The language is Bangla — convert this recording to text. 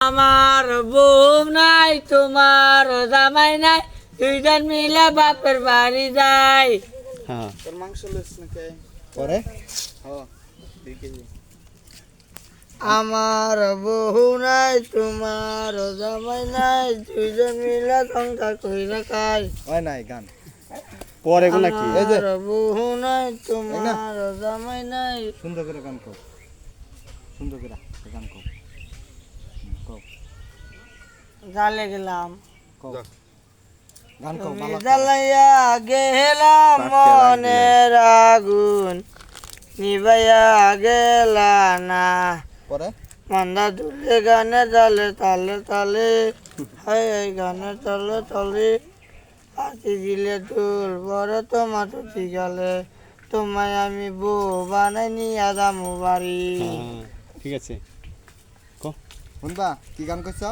আমার বউ নাই তোমার জামাই নাই দুইজন মিলে বাপের বাড়ি যাই। হ্যাঁ তোর মাংস লইছ নাকি পরে হ্যাঁ 2 কেজি আমার বউ নাই তোমার জামাই নাই দুইজন মিলে সংসার কইরা খাই। হয় নাই গান পরে গুলা কি এই যে আমার বউ নাই তোমার জামাই নাই। সুন্দর করে গান কও সুন্দর করে গান কও কও গালে গেলাম কও গান কও তুমি ভালো করে। জ্বালাইয়া গেলাম মনের আগুন নিবাইয়া গেলা না। পরে মান্দা দুলে গানে জালে তালে তালে হাই হাই গানে তলে তলে হাতি দিলে দুল বড় তোমার টুটি গেলে তোমায় আমি বউ বানাই নিয়ে যাবো বাড়ি। ঠিক আছে শুনবা কি গান কইছ